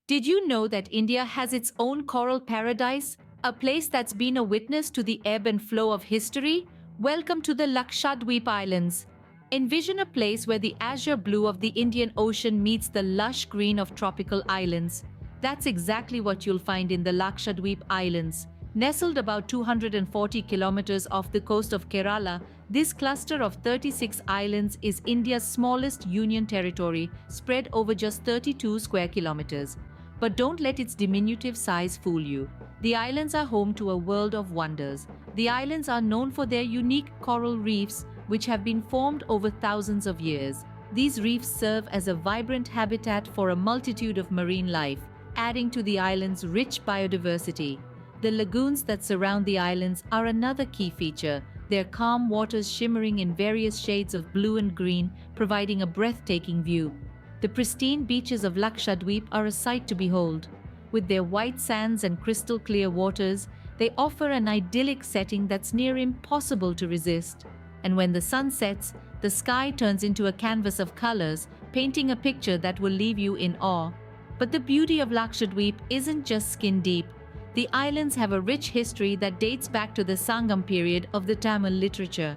Did you know that India has its own coral paradise, a place that's been a witness to the ebb and flow of history? Welcome to the Lakshadweep Islands. Envision a place where the azure blue of the Indian Ocean meets the lush green of tropical islands. That's exactly what you'll find in the Lakshadweep Islands. Nestled about 240 kilometers off the coast of Kerala, this cluster of 36 islands is India's smallest union territory, spread over just 32 square kilometers. But don't let its diminutive size fool you. The islands are home to a world of wonders. The islands are known for their unique coral reefs, which have been formed over thousands of years. These reefs serve as a vibrant habitat for a multitude of marine life, adding to the island's rich biodiversity. The lagoons that surround the islands are another key feature, their calm waters shimmering in various shades of blue and green, providing a breathtaking view. The pristine beaches of Lakshadweep are a sight to behold. With their white sands and crystal clear waters, they offer an idyllic setting that's near impossible to resist. And when the sun sets, the sky turns into a canvas of colors, painting a picture that will leave you in awe. But the beauty of Lakshadweep isn't just skin deep. The islands have a rich history that dates back to the Sangam period of the Tamil literature.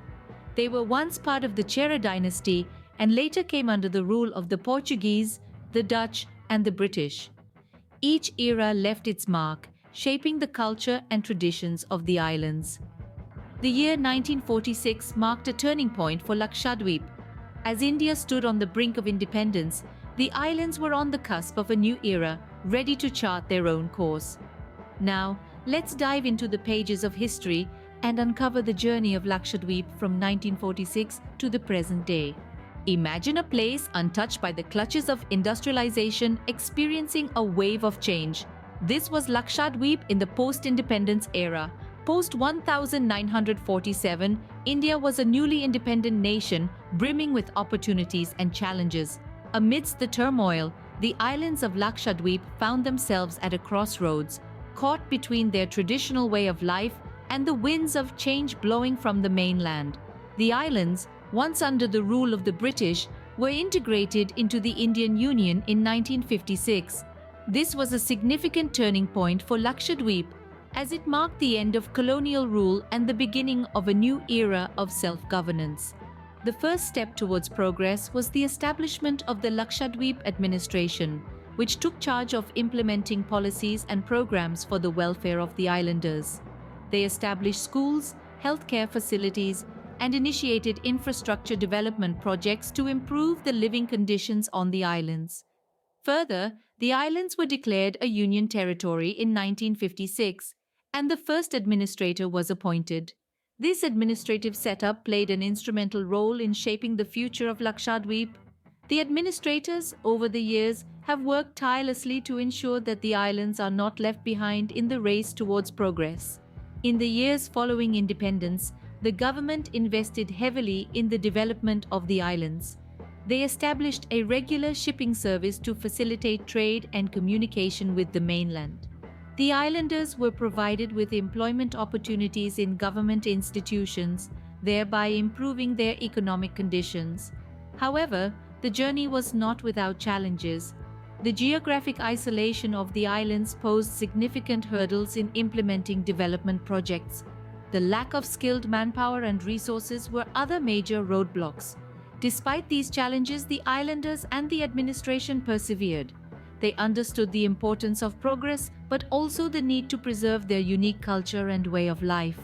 They were once part of the Chera dynasty and later came under the rule of the Portuguese, the Dutch, and the British. Each era left its mark, shaping the culture and traditions of the islands. The year 1946 marked a turning point for Lakshadweep. As India stood on the brink of independence, the islands were on the cusp of a new era, ready to chart their own course. Now, let's dive into the pages of history and uncover the journey of Lakshadweep from 1946 to the present day. Imagine a place untouched by the clutches of industrialization experiencing a wave of change. This was Lakshadweep in the post-independence era. Post-1947, India was a newly independent nation brimming with opportunities and challenges. Amidst the turmoil, the islands of Lakshadweep found themselves at a crossroads, caught between their traditional way of life and the winds of change blowing from the mainland. The islands, once under the rule of the British, were integrated into the Indian Union in 1956. This was a significant turning point for Lakshadweep, as it marked the end of colonial rule and the beginning of a new era of self-governance. The first step towards progress was the establishment of the Lakshadweep administration, which took charge of implementing policies and programs for the welfare of the islanders. They established schools, healthcare facilities, and initiated infrastructure development projects to improve the living conditions on the islands. Further, the islands were declared a union territory in 1956, and the first administrator was appointed. This administrative setup played an instrumental role in shaping the future of Lakshadweep. The administrators, over the years, have worked tirelessly to ensure that the islands are not left behind in the race towards progress. In the years following independence, the government invested heavily in the development of the islands. They established a regular shipping service to facilitate trade and communication with the mainland. The islanders were provided with employment opportunities in government institutions, thereby improving their economic conditions. However, the journey was not without challenges. The geographic isolation of the islands posed significant hurdles in implementing development projects. The lack of skilled manpower and resources were other major roadblocks. Despite these challenges, the islanders and the administration persevered. They understood the importance of progress, but also the need to preserve their unique culture and way of life.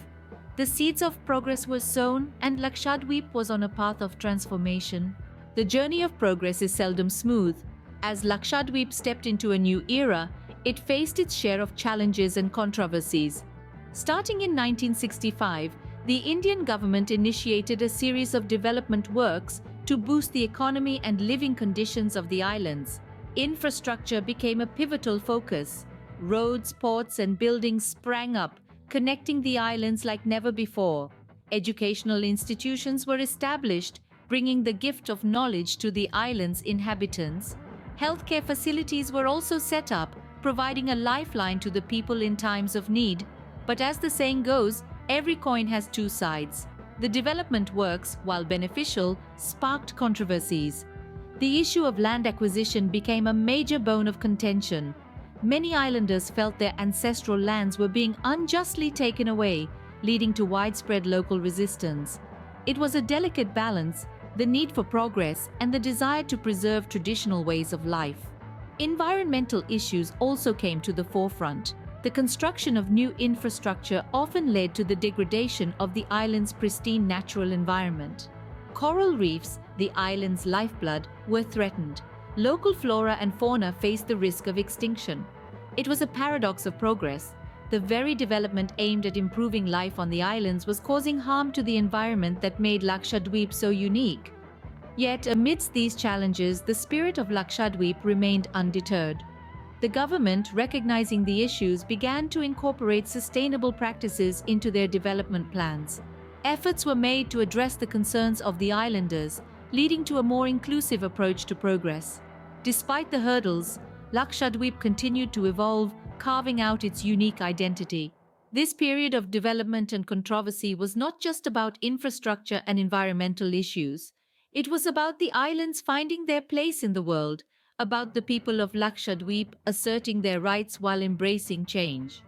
The seeds of progress were sown, and Lakshadweep was on a path of transformation. The journey of progress is seldom smooth. As Lakshadweep stepped into a new era, it faced its share of challenges and controversies. Starting in 1965, the Indian government initiated a series of development works to boost the economy and living conditions of the islands. Infrastructure became a pivotal focus. Roads, ports, and buildings sprang up, connecting the islands like never before. Educational institutions were established, bringing the gift of knowledge to the island's inhabitants. Healthcare facilities were also set up, providing a lifeline to the people in times of need. But as the saying goes, every coin has two sides. The development works, while beneficial, sparked controversies. The issue of land acquisition became a major bone of contention. Many islanders felt their ancestral lands were being unjustly taken away, leading to widespread local resistance. It was a delicate balance, the need for progress and the desire to preserve traditional ways of life. Environmental issues also came to the forefront. The construction of new infrastructure often led to the degradation of the island's pristine natural environment. Coral reefs, the island's lifeblood, were threatened. Local flora and fauna faced the risk of extinction. It was a paradox of progress. The very development aimed at improving life on the islands was causing harm to the environment that made Lakshadweep so unique. Yet, amidst these challenges, the spirit of Lakshadweep remained undeterred. The government, recognizing the issues, began to incorporate sustainable practices into their development plans. Efforts were made to address the concerns of the islanders, leading to a more inclusive approach to progress. Despite the hurdles, Lakshadweep continued to evolve, carving out its unique identity. This period of development and controversy was not just about infrastructure and environmental issues. It was about the islands finding their place in the world, about the people of Lakshadweep asserting their rights while embracing change.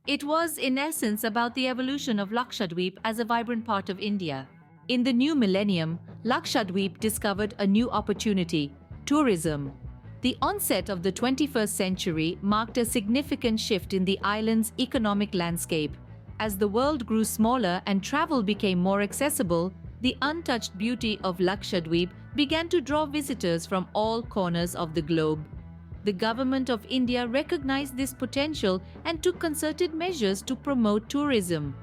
It was, in essence, about the evolution of Lakshadweep as a vibrant part of India. In the new millennium, Lakshadweep discovered a new opportunity: tourism. The onset of the 21st century marked a significant shift in the island's economic landscape. As the world grew smaller and travel became more accessible, the untouched beauty of Lakshadweep began to draw visitors from all corners of the globe. The government of India recognized this potential and took concerted measures to promote tourism.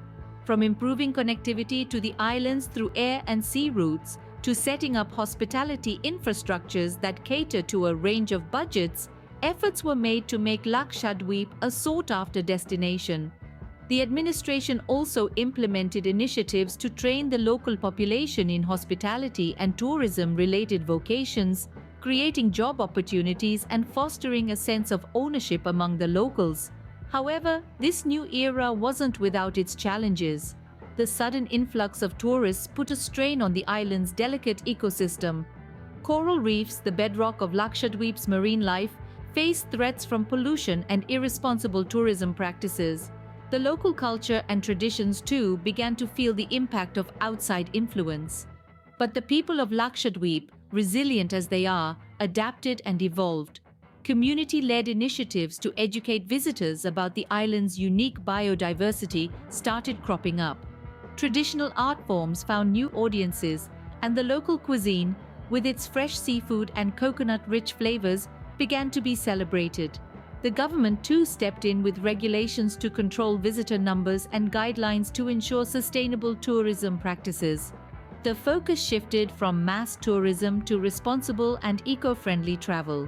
From improving connectivity to the islands through air and sea routes, to setting up hospitality infrastructures that cater to a range of budgets, efforts were made to make Lakshadweep a sought-after destination. The administration also implemented initiatives to train the local population in hospitality and tourism-related vocations, creating job opportunities and fostering a sense of ownership among the locals. However, this new era wasn't without its challenges. The sudden influx of tourists put a strain on the island's delicate ecosystem. Coral reefs, the bedrock of Lakshadweep's marine life, faced threats from pollution and irresponsible tourism practices. The local culture and traditions, too, began to feel the impact of outside influence. But the people of Lakshadweep, resilient as they are, adapted and evolved. Community-led initiatives to educate visitors about the island's unique biodiversity started cropping up. Traditional art forms found new audiences, and the local cuisine, with its fresh seafood and coconut-rich flavors, began to be celebrated. The government too stepped in with regulations to control visitor numbers and guidelines to ensure sustainable tourism practices. The focus shifted from mass tourism to responsible and eco-friendly travel.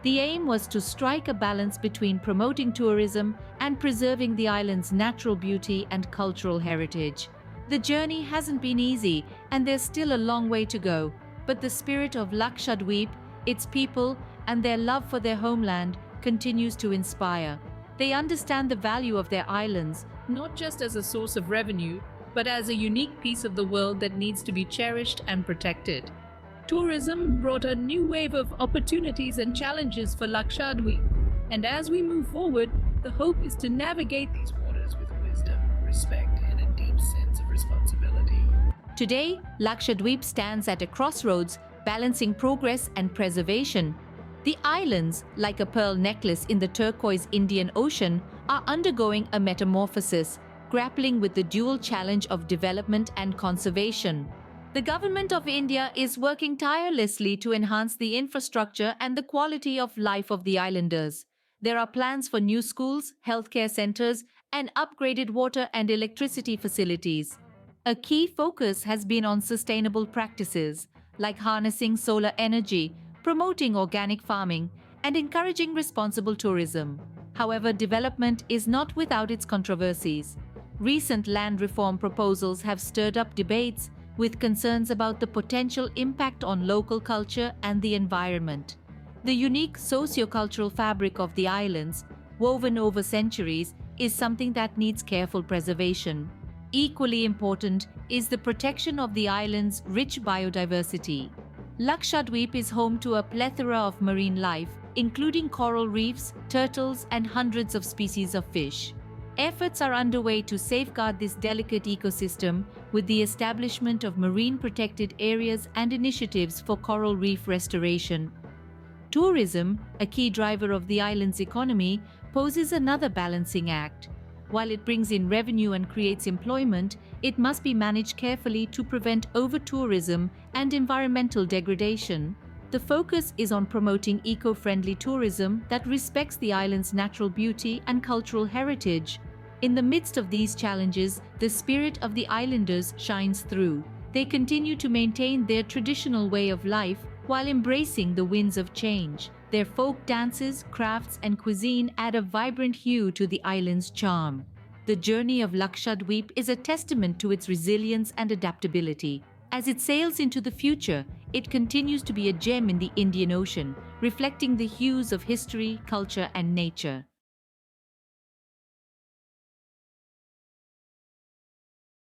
The aim was to strike a balance between promoting tourism and preserving the island's natural beauty and cultural heritage. The journey hasn't been easy, and there's still a long way to go, but the spirit of Lakshadweep, its people, and their love for their homeland continues to inspire. They understand the value of their islands, not just as a source of revenue, but as a unique piece of the world that needs to be cherished and protected. Tourism brought a new wave of opportunities and challenges for Lakshadweep, and as we move forward, the hope is to navigate these waters with wisdom, respect, and a deep sense of responsibility. Today, Lakshadweep stands at a crossroads, balancing progress and preservation. The islands, like a pearl necklace in the turquoise Indian Ocean, are undergoing a metamorphosis, grappling with the dual challenge of development and conservation. The Government of India is working tirelessly to enhance the infrastructure and the quality of life of the islanders. There are plans for new schools, healthcare centers, and upgraded water and electricity facilities. A key focus has been on sustainable practices, like harnessing solar energy, promoting organic farming, and encouraging responsible tourism. However, development is not without its controversies. Recent land reform proposals have stirred up debates, with concerns about the potential impact on local culture and the environment. The unique socio-cultural fabric of the islands, woven over centuries, is something that needs careful preservation. Equally important is the protection of the island's rich biodiversity. Lakshadweep is home to a plethora of marine life, including coral reefs, turtles, and hundreds of species of fish. Efforts are underway to safeguard this delicate ecosystem with the establishment of marine protected areas and initiatives for coral reef restoration. Tourism, a key driver of the island's economy, poses another balancing act. While it brings in revenue and creates employment, it must be managed carefully to prevent over-tourism and environmental degradation. The focus is on promoting eco-friendly tourism that respects the island's natural beauty and cultural heritage. In the midst of these challenges, the spirit of the islanders shines through. They continue to maintain their traditional way of life while embracing the winds of change. Their folk dances, crafts, and cuisine add a vibrant hue to the island's charm. The journey of Lakshadweep is a testament to its resilience and adaptability. As it sails into the future, it continues to be a gem in the Indian Ocean, reflecting the hues of history, culture, and nature.